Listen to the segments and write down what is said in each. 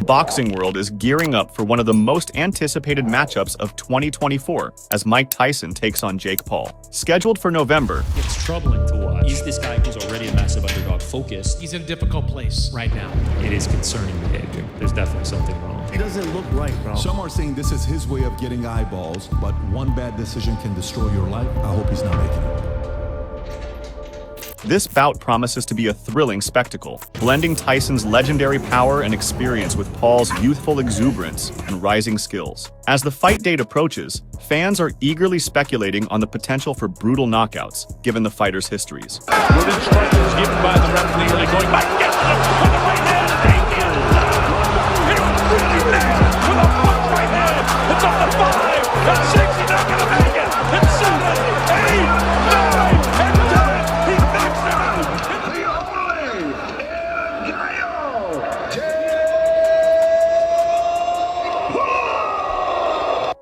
Boxing world is gearing up for one of the most anticipated matchups of 2024 as Mike Tyson takes on Jake Paul. Scheduled for November, it's troubling to watch. He's this guy who's already a massive underdog focused. He's in a difficult place right now. It is concerning behavior. There's definitely something wrong. He doesn't look right, bro. Some are saying this is his way of getting eyeballs, but one bad decision can destroy your life. I hope he's not making it. This bout promises to be a thrilling spectacle, blending Tyson's legendary power and experience with Paul's youthful exuberance and rising skills. As the fight date approaches, fans are eagerly speculating on the potential for brutal knockouts, given the fighters' histories. Good instructions given by the referee, going back, gets him with the right hand, thank you! He was really mad with a punch right hand! It's up to 5, and 6, he's not gonna make it! It's 7, 8, 9, and 10! He knocks him out!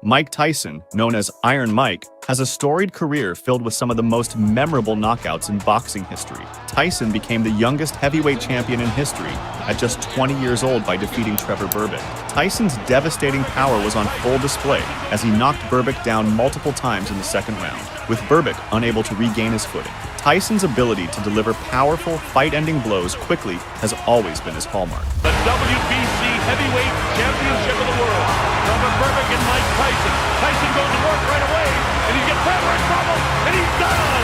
Mike Tyson, known as Iron Mike, has a storied career filled with some of the most memorable knockouts in boxing history. Tyson became the youngest heavyweight champion in history at just 20 years old by defeating Trevor Berbick. Tyson's devastating power was on full display as he knocked Berbick down multiple times in the second round, with Berbick unable to regain his footing. Tyson's ability to deliver powerful, fight-ending blows quickly has always been his hallmark. The WBC Heavyweight Championship of the world. Trevor Berbick and Mike Tyson. Tyson goes to work right away, and he gets Trevor in trouble, and he's down.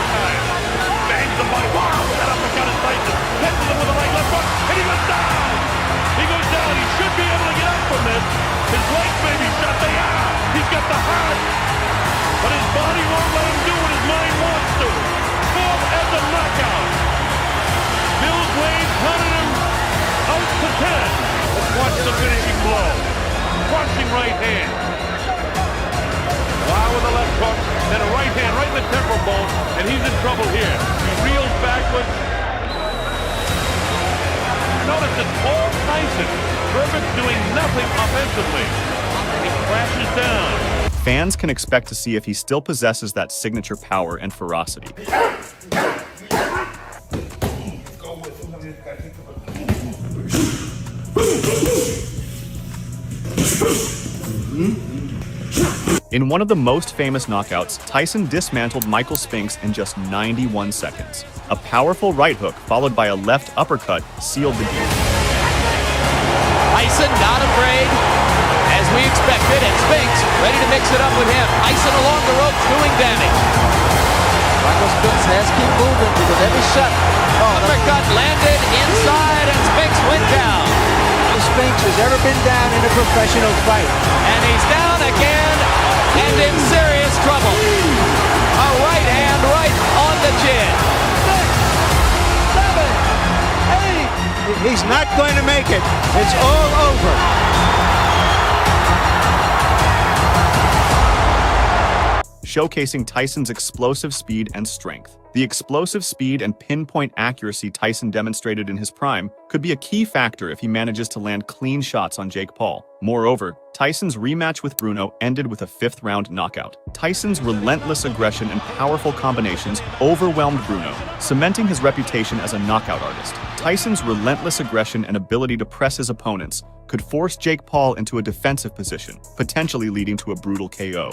Bangs the body. Wow, that uppercut is Tyson. Hits him with a right left hook, and he goes down. He goes down. He should be able to get up from this. His legs may be shut. They are. He's got the heart, but his body won't let him do what his mind wants to. Full as a knockout. Bill's Wade counted him out to 10. Let's watch the finishing blow. Crushing right hand. Wow, with a left hook, then a right hand right in the temple bone, and he's in trouble here. He reels backwards. Notice it's all Tyson. Berbick's doing nothing offensively. He crashes down. Fans can expect to see if he still possesses that signature power and ferocity. In one of the most famous knockouts, Tyson dismantled Michael Spinks in just 91 seconds. A powerful right hook followed by a left uppercut sealed the deal. Tyson not afraid, as we expected, and Spinks ready to mix it up with him. Tyson along the ropes doing damage. Michael Spinks has to keep moving with every shot. Uppercut landed inside, and Spinks went down. Spinks has ever been down in a professional fight. And he's down again and in serious trouble. A right hand right on the chin. 6, 7, 8. He's not going to make it. It's all over. Showcasing Tyson's explosive speed and strength. The explosive speed and pinpoint accuracy Tyson demonstrated in his prime could be a key factor if he manages to land clean shots on Jake Paul. Moreover, Tyson's rematch with Bruno ended with a 5th-round knockout. Tyson's relentless aggression and powerful combinations overwhelmed Bruno, cementing his reputation as a knockout artist. Tyson's relentless aggression and ability to press his opponents could force Jake Paul into a defensive position, potentially leading to a brutal KO.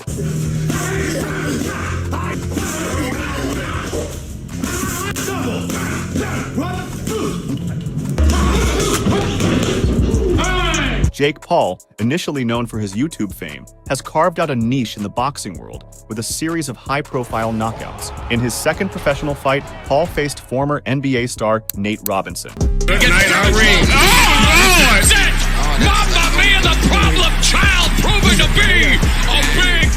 Jake Paul, initially known for his YouTube fame, has carved out a niche in the boxing world with a series of high-profile knockouts. In his second professional fight, Paul faced former NBA star Nate Robinson. Good night, Irene. That's it! Mamma Mia, the problem child proving to be a big...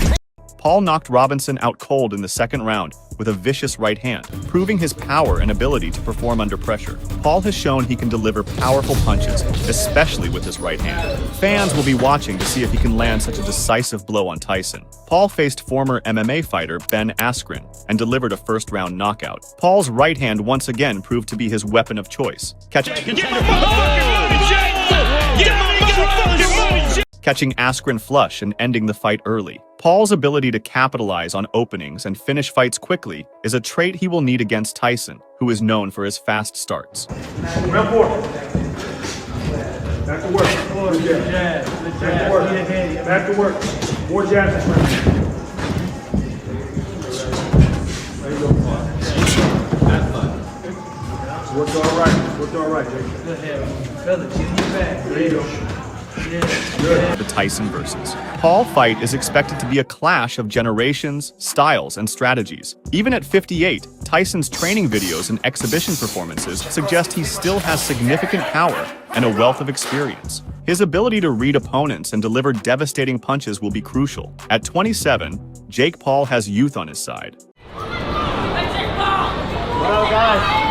Paul knocked Robinson out cold in the second round with a vicious right hand, proving his power and ability to perform under pressure. Paul has shown he can deliver powerful punches, especially with his right hand. Fans will be watching to see if he can land such a decisive blow on Tyson. Paul faced former MMA fighter Ben Askren and delivered a first-round knockout. Paul's right hand once again proved to be his weapon of choice, catching Askren flush and ending the fight early. Paul's ability to capitalize on openings and finish fights quickly is a trait he will need against Tyson, who is known for his fast starts. Round 4. Back to work. Good jab. Back to work. Back to work. More jabs in front. There you go. Worked all right. Worked all right, Jake. Good head. Feel it. Chin your back. There you go. The Tyson versus Paul fight is expected to be a clash of generations, styles, and strategies. Even at 58, Tyson's training videos and exhibition performances suggest he still has significant power and a wealth of experience. His ability to read opponents and deliver devastating punches will be crucial. At 27, Jake Paul has youth on his side. What up, guys?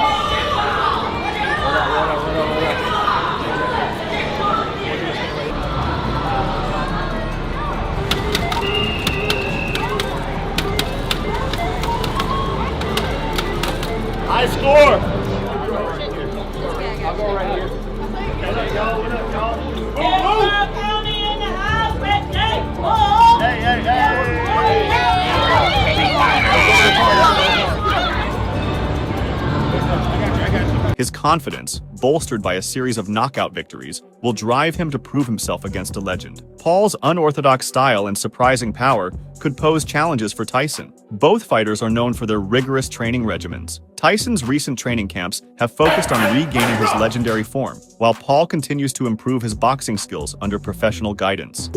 High score. I'll go right here. What up, y'all? His confidence, bolstered by a series of knockout victories, will drive him to prove himself against a legend. Paul's unorthodox style and surprising power could pose challenges for Tyson. Both fighters are known for their rigorous training regimens. Tyson's recent training camps have focused on regaining his legendary form, while Paul continues to improve his boxing skills under professional guidance.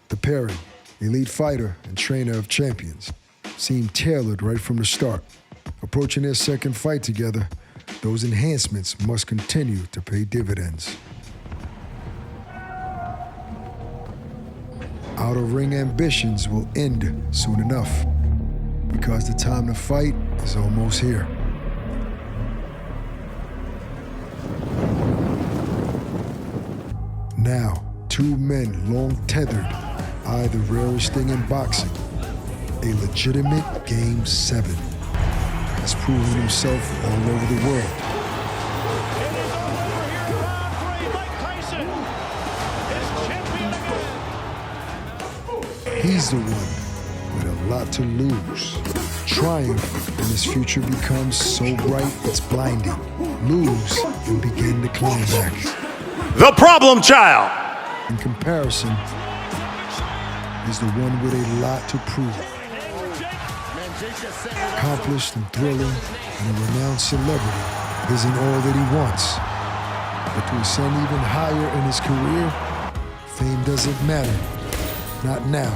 The pairing, elite fighter and trainer of champions, seemed tailored right from the start. Approaching their second fight together, those enhancements must continue to pay dividends. Out-of-ring ambitions will end soon enough, because the time to fight is almost here. Now, two men long tethered eye the rarest thing in boxing, a legitimate Game 7. Has proven himself all over the world. He's the one with a lot to lose. Triumph and his future becomes so bright it's blinding. Lose and begin to climb back. The problem child. In comparison, is the one with a lot to prove. Accomplished and thrilling and a renowned celebrity isn't all that he wants. But to ascend even higher in his career, fame doesn't matter. Not now.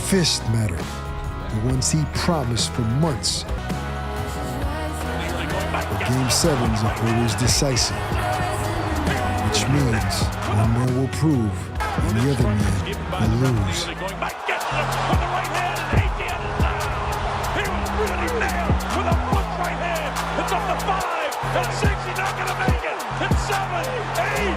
Fists matter. The ones he promised for months. But Game 7s are always decisive. Which means one man will prove and the other man will lose. At 6, he's not going to make it. At 7, 8,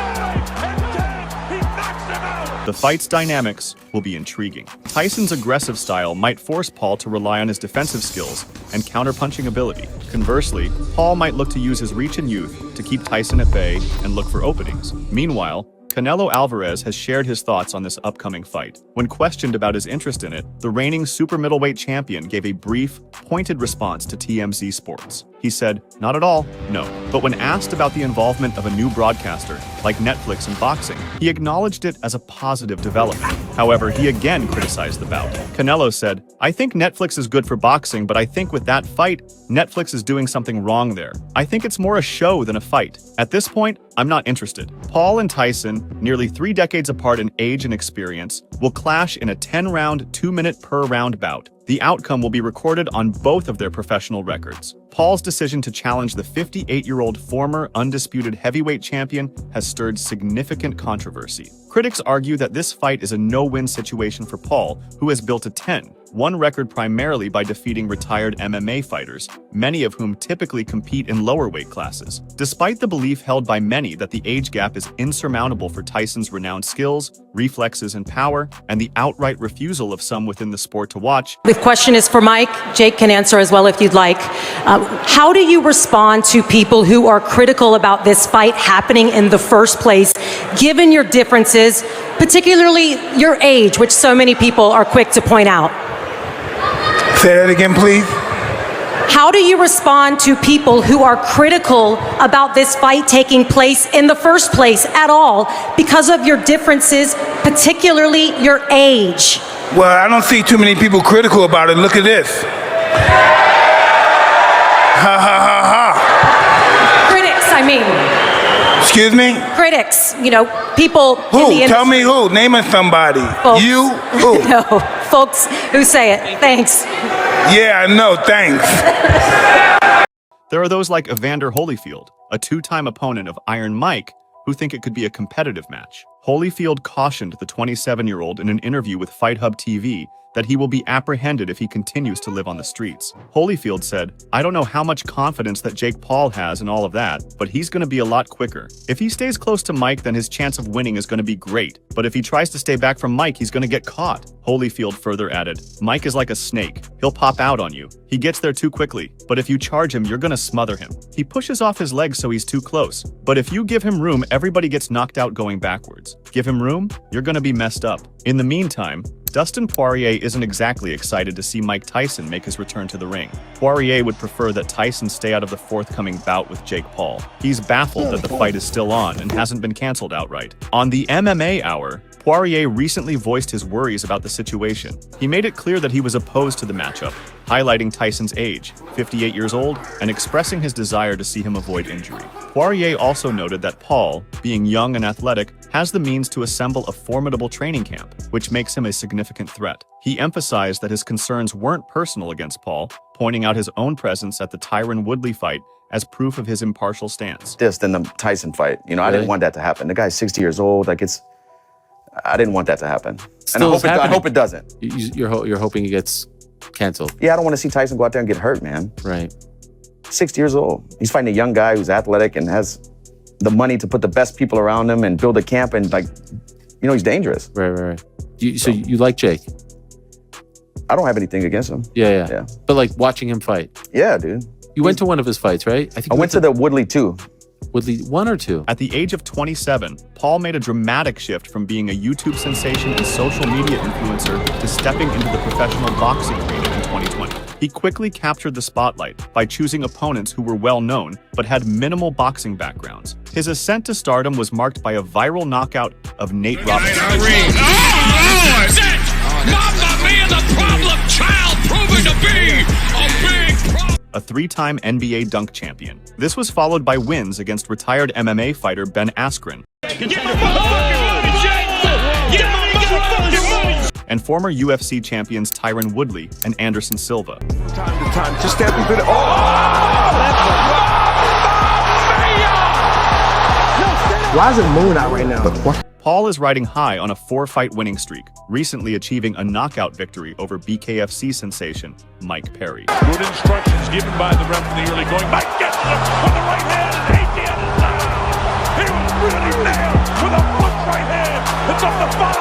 9, and 10, he knocks him out. The fight's dynamics will be intriguing. Tyson's aggressive style might force Paul to rely on his defensive skills and counterpunching ability. Conversely, Paul might look to use his reach and youth to keep Tyson at bay and look for openings. Meanwhile, Canelo Alvarez has shared his thoughts on this upcoming fight. When questioned about his interest in it, the reigning super middleweight champion gave a brief, pointed response to TMZ Sports. He said, "Not at all, no." But when asked about the involvement of a new broadcaster, like Netflix in boxing, he acknowledged it as a positive development. However, he again criticized the bout. Canelo said, "I think Netflix is good for boxing, but I think with that fight, Netflix is doing something wrong there. I think it's more a show than a fight. At this point, I'm not interested." Paul and Tyson, nearly 3 decades apart in age and experience, will clash in a 10-round, 2-minute per round bout. The outcome will be recorded on both of their professional records. Paul's decision to challenge the 58-year-old former undisputed heavyweight champion has stirred significant controversy. Critics argue that this fight is a no-win situation for Paul, who has built a 10-1 record primarily by defeating retired MMA fighters, many of whom typically compete in lower weight classes. Despite the belief held by many that the age gap is insurmountable for Tyson's renowned skills, reflexes, and power, and the outright refusal of some within the sport to watch. The question is for Mike. Jake can answer as well if you'd like. How do you respond to people who are critical about this fight happening in the first place, given your differences, particularly your age, which so many people are quick to point out? Say that again, please. How do you respond to people who are critical about this fight taking place in the first place at all because of your differences, particularly your age? Well, I don't see too many people critical about it. Look at this. Ha ha ha ha. Critics, I mean. Excuse me? Critics, you know, people who? In the industry. Tell me who. Name it somebody. Folks. You? Who? No, folks who say it. Thanks. Yeah, I know. Thanks. There are those like Evander Holyfield, a two-time opponent of Iron Mike, who think it could be a competitive match. Holyfield cautioned the 27-year-old in an interview with Fight Hub TV that he will be apprehended if he continues to live on the streets. Holyfield said, "I don't know how much confidence that Jake Paul has in all of that, but he's going to be a lot quicker. If he stays close to Mike, then his chance of winning is going to be great. But if he tries to stay back from Mike, he's going to get caught." Holyfield further added, "Mike is like a snake. He'll pop out on you. He gets there too quickly, but if you charge him, you're going to smother him. He pushes off his legs so he's too close. But if you give him room, everybody gets knocked out going backwards. Give him room, you're going to be messed up." In the meantime, Dustin Poirier isn't exactly excited to see Mike Tyson make his return to the ring. Poirier would prefer that Tyson stay out of the forthcoming bout with Jake Paul. He's baffled that the fight is still on and hasn't been canceled outright. On the MMA Hour, Poirier recently voiced his worries about the situation. He made it clear that he was opposed to the matchup, highlighting Tyson's age, 58 years old, and expressing his desire to see him avoid injury. Poirier also noted that Paul, being young and athletic, has the means to assemble a formidable training camp, which makes him a significant threat. He emphasized that his concerns weren't personal against Paul, pointing out his own presence at the Tyron Woodley fight as proof of his impartial stance. This than the Tyson fight. You know, I didn't want that to happen. The guy's 60 years old. I didn't want that to happen. And I hope it doesn't. You're hoping he gets canceled. Yeah, I don't want to see Tyson go out there and get hurt, man. Right. 60 years old. He's fighting a young guy who's athletic and has the money to put the best people around him and build a camp, and he's dangerous. Right. So you like Jake? I don't have anything against him. Yeah. But like watching him fight. Yeah, dude. You went to one of his fights, right? I went to the Woodley 2. Woodley 1 or 2? At the age of 27, Paul made a dramatic shift from being a YouTube sensation and social media influencer to stepping into the professional boxing arena in 2020. He quickly captured the spotlight by choosing opponents who were well-known but had minimal boxing backgrounds. His ascent to stardom was marked by a viral knockout of Nate Robinson. Oh, is it? Mamma mia, the problem child proving to be a big problem. A three-time NBA dunk champion. This was followed by wins against retired MMA fighter Ben Askren and former UFC champions Tyron Woodley and Anderson Silva. Time to time, just step into the. Why is it Moon out right now? Paul is riding high on a 4-fight winning streak, recently achieving a knockout victory over BKFC sensation Mike Perry. Good instructions given by the referee early going. Mike gets it with the right hand, and ATM is down. He was really nailed with a foot right hand. It's up to 5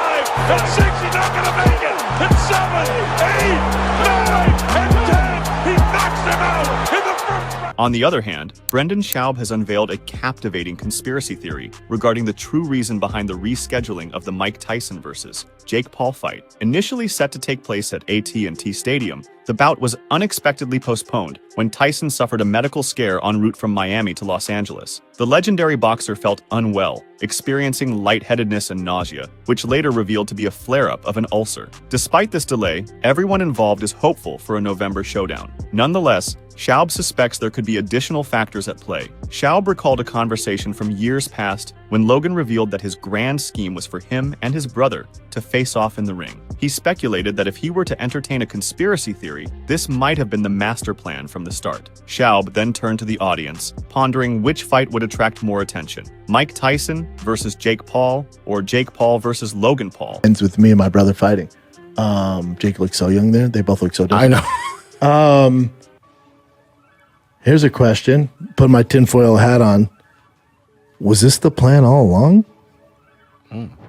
and 6. He's not going to make it. It's 7, 8, 9, and 10. He knocks him out in the first round. On the other hand, Brendan Schaub has unveiled a captivating conspiracy theory regarding the true reason behind the rescheduling of the Mike Tyson versus Jake Paul fight. Initially set to take place at AT&T Stadium, the bout was unexpectedly postponed when Tyson suffered a medical scare en route from Miami to Los Angeles. The legendary boxer felt unwell, experiencing lightheadedness and nausea, which later revealed to be a flare-up of an ulcer. Despite this delay, everyone involved is hopeful for a November showdown. Nonetheless, Schaub suspects there could be additional factors at play, Schaub recalled a conversation from years past when Logan revealed that his grand scheme was for him and his brother to face off in the ring. He speculated that if he were to entertain a conspiracy theory, this might have been the master plan from the start. Schaub then turned to the audience, pondering which fight would attract more attention: Mike Tyson versus Jake Paul, or Jake Paul versus Logan Paul. Ends with me and my brother fighting. Jake looks so young there. They both look so different. I know. Here's a question. Put my tinfoil hat on. Was this the plan all along?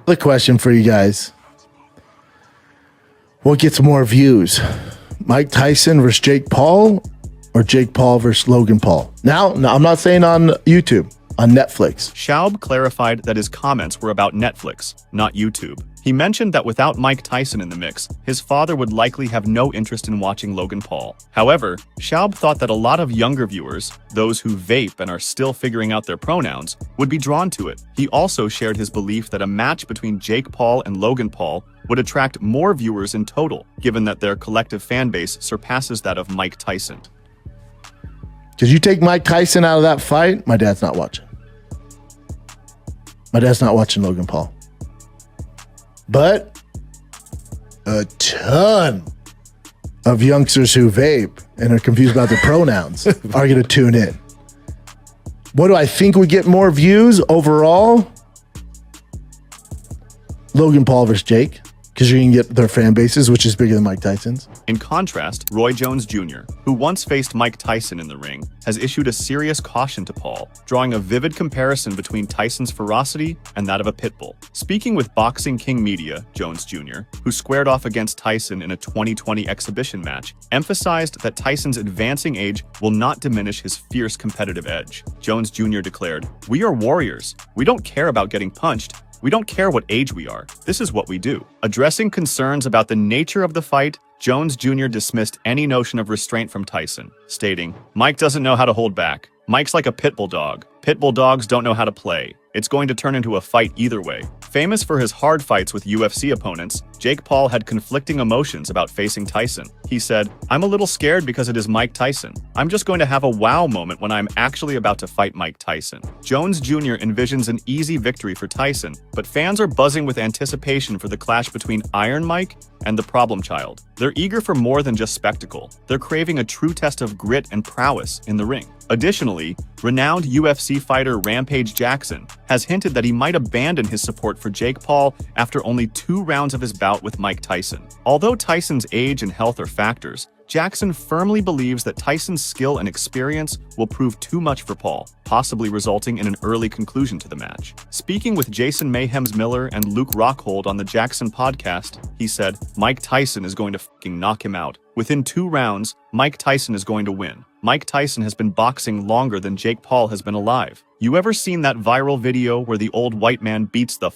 The question for you guys. What gets more views? Mike Tyson versus Jake Paul, or Jake Paul versus Logan Paul? Now, I'm not saying on YouTube, on Netflix. Schaub clarified that his comments were about Netflix, not YouTube. He mentioned that without Mike Tyson in the mix, his father would likely have no interest in watching Logan Paul. However, Schaub thought that a lot of younger viewers, those who vape and are still figuring out their pronouns, would be drawn to it. He also shared his belief that a match between Jake Paul and Logan Paul would attract more viewers in total, given that their collective fan base surpasses that of Mike Tyson. Because you take Mike Tyson out of that fight, my dad's not watching. My dad's not watching Logan Paul. But a ton of youngsters who vape and are confused about their pronouns are going to tune in. What do I think would get more views overall? Logan Paul versus Jake, because you can get their fan bases, which is bigger than Mike Tyson's. In contrast, Roy Jones Jr., who once faced Mike Tyson in the ring, has issued a serious caution to Paul, drawing a vivid comparison between Tyson's ferocity and that of a pit bull. Speaking with Boxing King Media, Jones Jr., who squared off against Tyson in a 2020 exhibition match, emphasized that Tyson's advancing age will not diminish his fierce competitive edge. Jones Jr. declared, "We are warriors. We don't care about getting punched. We don't care what age we are. This is what we do." Addressing concerns about the nature of the fight, Jones Jr. dismissed any notion of restraint from Tyson, stating, "Mike doesn't know how to hold back. Mike's like a pit bull dog. Pit bull dogs don't know how to play. It's going to turn into a fight either way." Famous for his hard fights with UFC opponents, Jake Paul had conflicting emotions about facing Tyson. He said, "I'm a little scared because it is Mike Tyson. I'm just going to have a wow moment when I'm actually about to fight Mike Tyson." Jones Jr. envisions an easy victory for Tyson, but fans are buzzing with anticipation for the clash between Iron Mike and the Problem Child. They're eager for more than just spectacle. They're craving a true test of grit and prowess in the ring. Additionally, renowned UFC fighter Rampage Jackson has hinted that he might abandon his support for Jake Paul after only 2 rounds of his bout with Mike Tyson. Although Tyson's age and health are factors, Jackson firmly believes that Tyson's skill and experience will prove too much for Paul, possibly resulting in an early conclusion to the match. Speaking with Jason Mayhems Miller and Luke Rockhold on the Jackson podcast, he said, "Mike Tyson is going to fucking knock him out. Within 2 rounds, Mike Tyson is going to win. Mike Tyson has been boxing longer than Jake Paul has been alive. You ever seen that viral video where the old white man beats the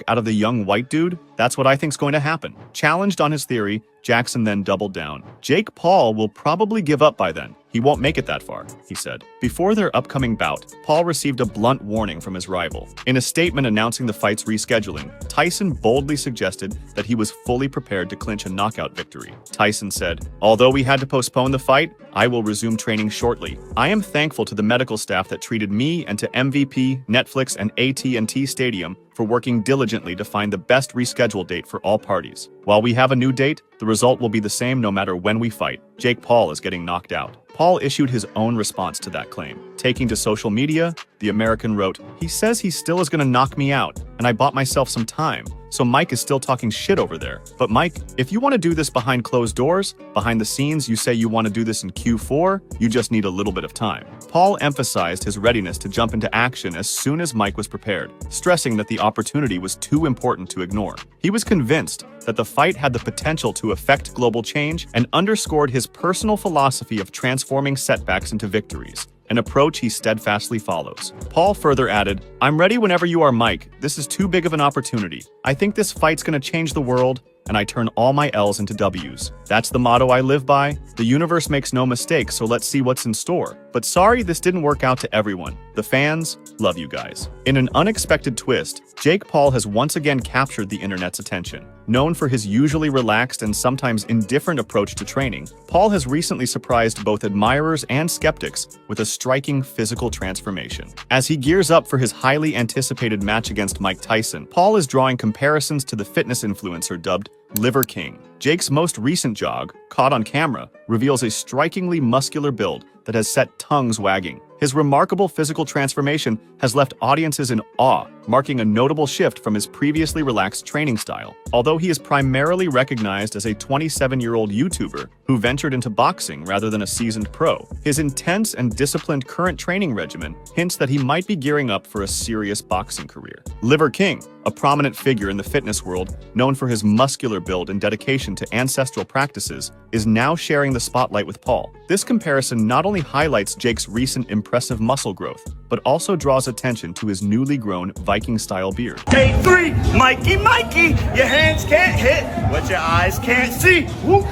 out of the young white dude? That's what I think's going to happen." Challenged on his theory, Jackson then doubled down. "Jake Paul will probably give up by then. He won't make it that far," he said. Before their upcoming bout, Paul received a blunt warning from his rival. In a statement announcing the fight's rescheduling, Tyson boldly suggested that he was fully prepared to clinch a knockout victory. Tyson said, "Although we had to postpone the fight, I will resume training shortly. I am thankful to the medical staff that treated me and to MVP, Netflix, and AT&T Stadium for working diligently to find the best rescheduled date for all parties. While we have a new date, the result will be the same no matter when we fight. Jake Paul is getting knocked out." Paul issued his own response to that claim. Taking to social media, The American wrote, "He says he still is going to knock me out, and I bought myself some time. So Mike is still talking shit over there. But Mike, if you want to do this behind closed doors, behind the scenes, you say you want to do this in Q4, you just need a little bit of time." Paul emphasized his readiness to jump into action as soon as Mike was prepared, stressing that the opportunity was too important to ignore. He was convinced that the fight had the potential to affect global change and underscored his personal philosophy of transforming setbacks into victories, an approach he steadfastly follows. Paul further added, "I'm ready whenever you are, Mike. This is too big of an opportunity. I think this fight's going to change the world, and I turn all my L's into W's. That's the motto I live by. The universe makes no mistakes, so let's see what's in store. But sorry this didn't work out to everyone. The fans love you guys. In an unexpected twist, Jake Paul has once again captured the internet's attention. Known for his usually relaxed and sometimes indifferent approach to training, Paul has recently surprised both admirers and skeptics with a striking physical transformation. As he gears up for his highly anticipated match against Mike Tyson, Paul is drawing comparisons to the fitness influencer dubbed Liver King. Jake's most recent jog, caught on camera, reveals a strikingly muscular build that has set tongues wagging. His remarkable physical transformation has left audiences in awe, marking a notable shift from his previously relaxed training style. Although he is primarily recognized as a 27-year-old YouTuber who ventured into boxing rather than a seasoned pro, his intense and disciplined current training regimen hints that he might be gearing up for a serious boxing career. Liver King, a prominent figure in the fitness world, known for his muscular build and dedication to ancestral practices, is now sharing the spotlight with Paul. This comparison not only highlights Jake's recent impressive muscle growth, but also draws attention to his newly grown Viking-style beard. Day 3, Mikey, your hands can't hit what your eyes can't see. Whoop.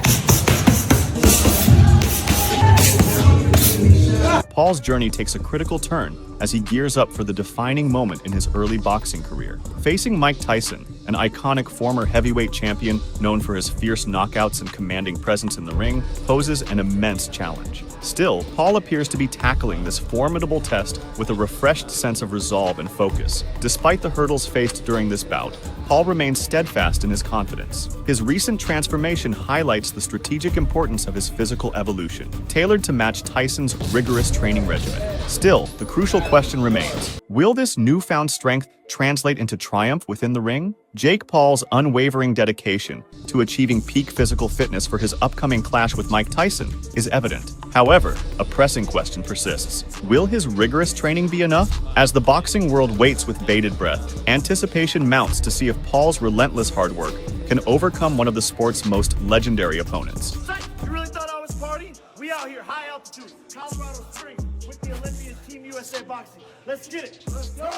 Paul's journey takes a critical turn as he gears up for the defining moment in his early boxing career. Facing Mike Tyson, an iconic former heavyweight champion known for his fierce knockouts and commanding presence in the ring, poses an immense challenge. Still, Paul appears to be tackling this formidable test with a refreshed sense of resolve and focus. Despite the hurdles faced during this bout, Paul remains steadfast in his confidence. His recent transformation highlights the strategic importance of his physical evolution, tailored to match Tyson's rigorous training regimen. Still, the crucial question remains: will this newfound strength translate into triumph within the ring? Jake Paul's unwavering dedication to achieving peak physical fitness for his upcoming clash with Mike Tyson is evident. However, a pressing question persists. Will his rigorous training be enough? As the boxing world waits with bated breath, anticipation mounts to see if Paul's relentless hard work can overcome one of the sport's most legendary opponents. You really thought I was partying? We out here, high altitude, Colorado Springs, with the Olympian Team USA Boxing. Let's get it. Let's go.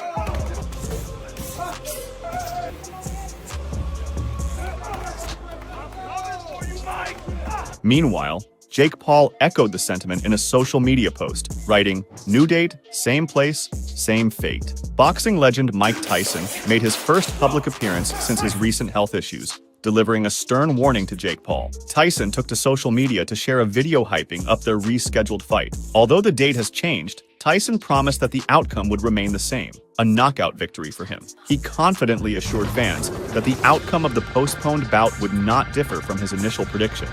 Meanwhile, Jake Paul echoed the sentiment in a social media post, writing, "New date, same place, same fate." Boxing legend Mike Tyson made his first public appearance since his recent health issues, delivering a stern warning to Jake Paul. Tyson took to social media to share a video hyping up their rescheduled fight. Although the date has changed, Tyson promised that the outcome would remain the same, a knockout victory for him. He confidently assured fans that the outcome of the postponed bout would not differ from his initial prediction.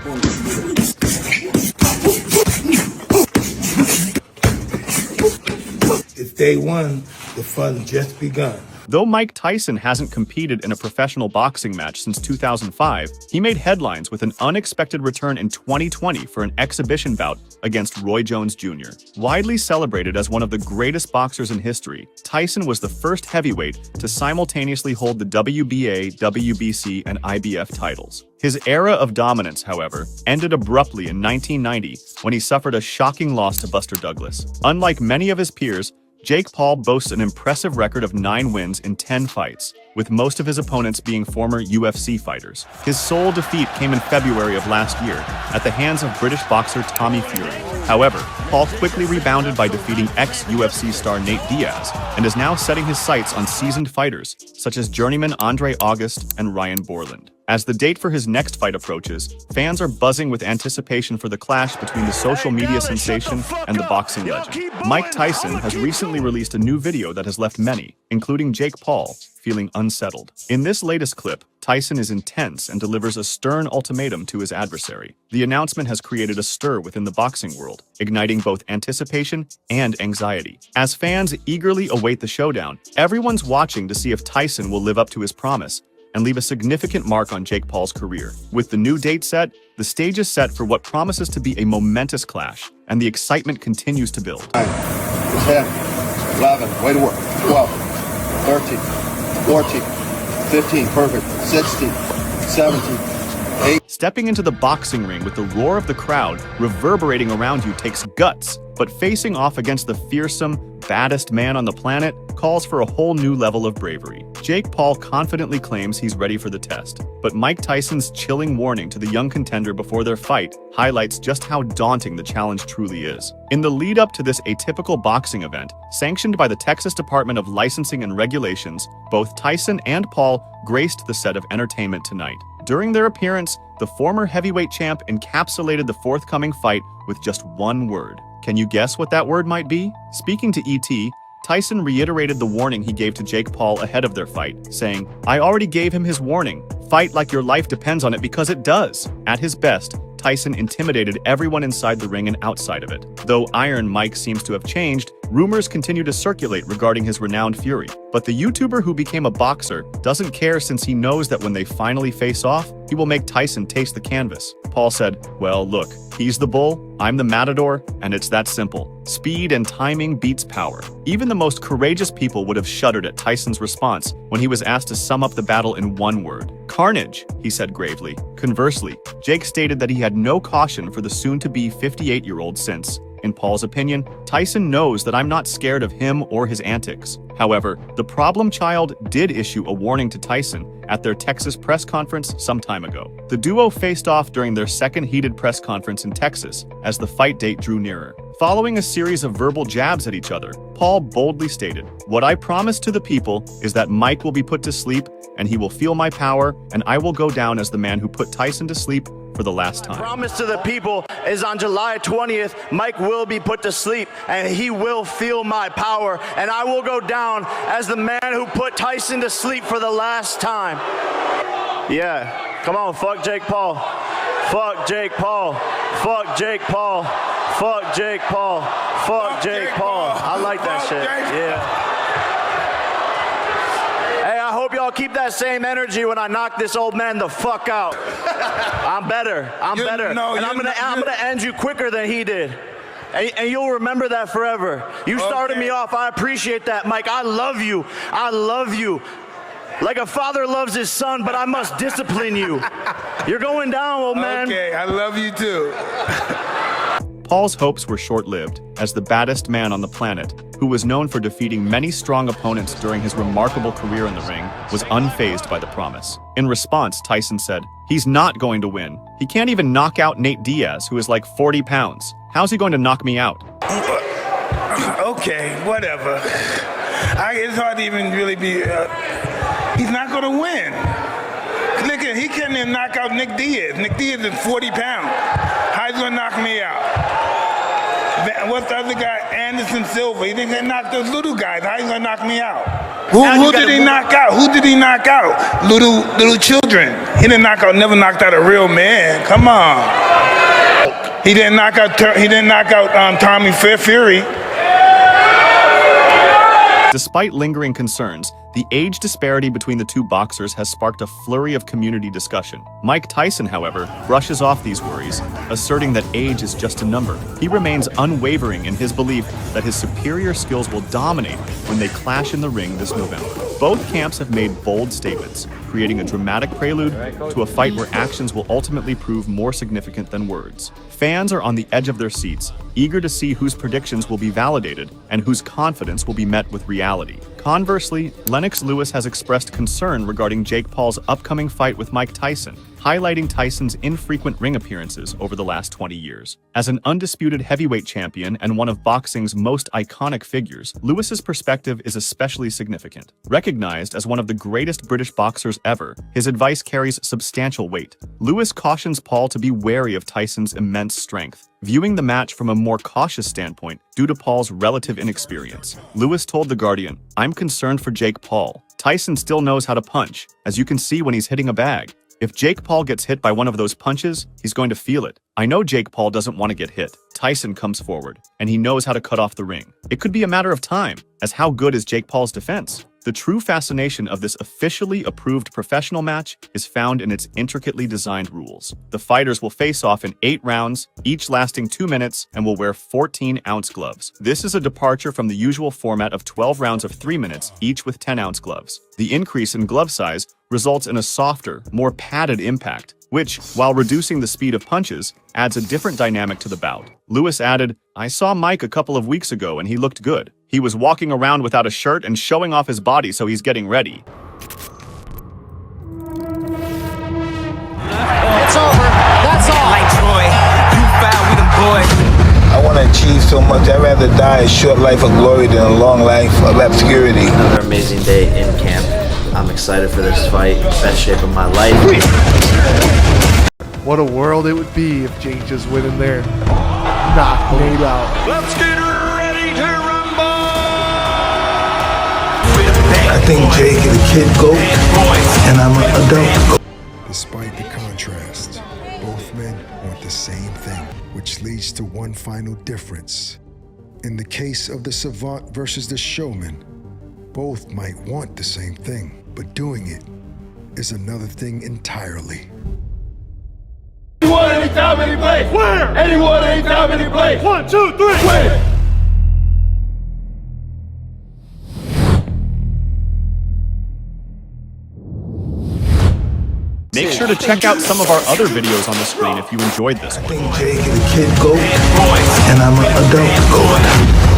It's day one, the fun just begun. Though Mike Tyson hasn't competed in a professional boxing match since 2005, he made headlines with an unexpected return in 2020 for an exhibition bout against Roy Jones Jr. Widely celebrated as one of the greatest boxers in history, Tyson was the first heavyweight to simultaneously hold the WBA, WBC, and IBF titles. His era of dominance, however, ended abruptly in 1990 when he suffered a shocking loss to Buster Douglas. Unlike many of his peers, Jake Paul boasts an impressive record of 9 wins in 10 fights, with most of his opponents being former UFC fighters. His sole defeat came in February of last year at the hands of British boxer Tommy Fury. However, Paul quickly rebounded by defeating ex-UFC star Nate Diaz and is now setting his sights on seasoned fighters such as journeyman Andre August and Ryan Borland. As the date for his next fight approaches, fans are buzzing with anticipation for the clash between the social media sensation and the boxing legend. Mike Tyson has recently released a new video that has left many, including Jake Paul, feeling unsettled. In this latest clip, Tyson is intense and delivers a stern ultimatum to his adversary. The announcement has created a stir within the boxing world, igniting both anticipation and anxiety. As fans eagerly await the showdown, everyone's watching to see if Tyson will live up to his promise and leave a significant mark on Jake Paul's career. With the new date set, the stage is set for what promises to be a momentous clash, and the excitement continues to build. 10, 11, way to work, 12, 13, 14, 15, perfect, 16, 17, 8. Stepping into the boxing ring with the roar of the crowd reverberating around you takes guts, but facing off against the fearsome, baddest man on the planet, calls for a whole new level of bravery. Jake Paul confidently claims he's ready for the test, but Mike Tyson's chilling warning to the young contender before their fight highlights just how daunting the challenge truly is. In the lead-up to this atypical boxing event, sanctioned by the Texas Department of Licensing and Regulations, both Tyson and Paul graced the set of Entertainment Tonight. During their appearance, the former heavyweight champ encapsulated the forthcoming fight with just one word. Can you guess what that word might be? Speaking to ET, Tyson reiterated the warning he gave to Jake Paul ahead of their fight, saying, "I already gave him his warning. Fight like your life depends on it because it does." At his best, Tyson intimidated everyone inside the ring and outside of it. Though Iron Mike seems to have changed, rumors continue to circulate regarding his renowned fury. But the YouTuber who became a boxer doesn't care, since he knows that when they finally face off, he will make Tyson taste the canvas. Paul said, "Well, look, he's the bull, I'm the matador, and it's that simple. Speed and timing beats power." Even the most courageous people would have shuddered at Tyson's response when he was asked to sum up the battle in one word. "Carnage," he said gravely. Conversely, Jake stated that he had no caution for the soon-to-be 58-year-old since, in Paul's opinion, Tyson knows that I'm not scared of him or his antics. However, the problem child did issue a warning to Tyson at their Texas press conference some time ago. The duo faced off during their second heated press conference in Texas as the fight date drew nearer. Following a series of verbal jabs at each other, Paul boldly stated, "What I promise to the people is that Mike will be put to sleep, and he will feel my power, and I will go down as the man who put Tyson to sleep for the last time." Promise to the people is on July 20th, Mike will be put to sleep and he will feel my power, and I will go down as the man who put Tyson to sleep for the last time. Yeah, come on, fuck Jake Paul. Fuck Jake Paul. Fuck Jake Paul. Fuck Jake Paul. Fuck Jake Paul. I like that shit. Yeah. Hey, I hope y'all keep that same energy when I knock this old man the fuck out. I'm better. I'm better. And I'm gonna end you quicker than he did. And you'll remember that forever. You started me off. I appreciate that, Mike. I love you. I love you. Like a father loves his son, but I must discipline you. You're going down, old man. Okay, I love you too. Paul's hopes were short-lived, as the baddest man on the planet, who was known for defeating many strong opponents during his remarkable career in the ring, was unfazed by the promise. In response, Tyson said, "He's not going to win. He can't even knock out Nate Diaz, who is like 40 pounds. How's he going to knock me out?" Okay, whatever. It's hard to even really be... he's not going to win. Nigga, he can't even knock out Nick Diaz. Nick Diaz is 40 pounds. How he going to knock me out? What's the other guy? Anderson Silva. He didn't get knock those little guys. How he going to knock me out? Who did he knock out? Who did he knock out? Little children. He didn't knock out, never knocked out a real man. Come on. He didn't knock out Tommy Fury. Despite lingering concerns, the age disparity between the two boxers has sparked a flurry of community discussion. Mike Tyson, however, brushes off these worries, asserting that age is just a number. He remains unwavering in his belief that his superior skills will dominate when they clash in the ring this November. Both camps have made bold statements, creating a dramatic prelude to a fight where actions will ultimately prove more significant than words. Fans are on the edge of their seats, eager to see whose predictions will be validated and whose confidence will be met with reality. Conversely, Lennox Lewis has expressed concern regarding Jake Paul's upcoming fight with Mike Tyson, highlighting Tyson's infrequent ring appearances over the last 20 years. As an undisputed heavyweight champion and one of boxing's most iconic figures, Lewis's perspective is especially significant. Recognized as one of the greatest British boxers ever, his advice carries substantial weight. Lewis cautions Paul to be wary of Tyson's immense strength, viewing the match from a more cautious standpoint due to Paul's relative inexperience. Lewis told The Guardian, "I'm concerned for Jake Paul. Tyson still knows how to punch, as you can see when he's hitting a bag. If Jake Paul gets hit by one of those punches, he's going to feel it. I know Jake Paul doesn't want to get hit." Tyson comes forward, and he knows how to cut off the ring. It could be a matter of time, as how good is Jake Paul's defense? The true fascination of this officially approved professional match is found in its intricately designed rules. The fighters will face off in 8 rounds, each lasting 2 minutes, and will wear 14-ounce gloves. This is a departure from the usual format of 12 rounds of 3 minutes, each with 10-ounce gloves. The increase in glove size results in a softer, more padded impact, which, while reducing the speed of punches, adds a different dynamic to the bout. Lewis added, "I saw Mike a couple of weeks ago and he looked good. He was walking around without a shirt and showing off his body, so he's getting ready. It's over. That's all. Like Troy, you foul with them boys. I want to achieve so much. I'd rather die a short life of glory than a long life of obscurity. Another amazing day in camp. I'm excited for this fight. Best shape of my life. What a world it would be if Jake just went in there, knocked Nate out. Let's get ready to rumble! I think Jake is a kid goat, and I'm an adult goat. Despite the contrast, both men want the same thing, which leads to one final difference. In the case of the savant versus the showman, both might want the same thing, but doing it is another thing entirely. Anyone, anytime, any place. Where? Anyone, anytime, any place. 1, 2, 3. Where? Make sure to check out some of our other videos on the screen if you enjoyed this one. I think Jake is a kid goat, and I'm an adult goat.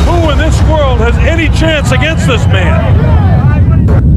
Who in this world has any chance against this man?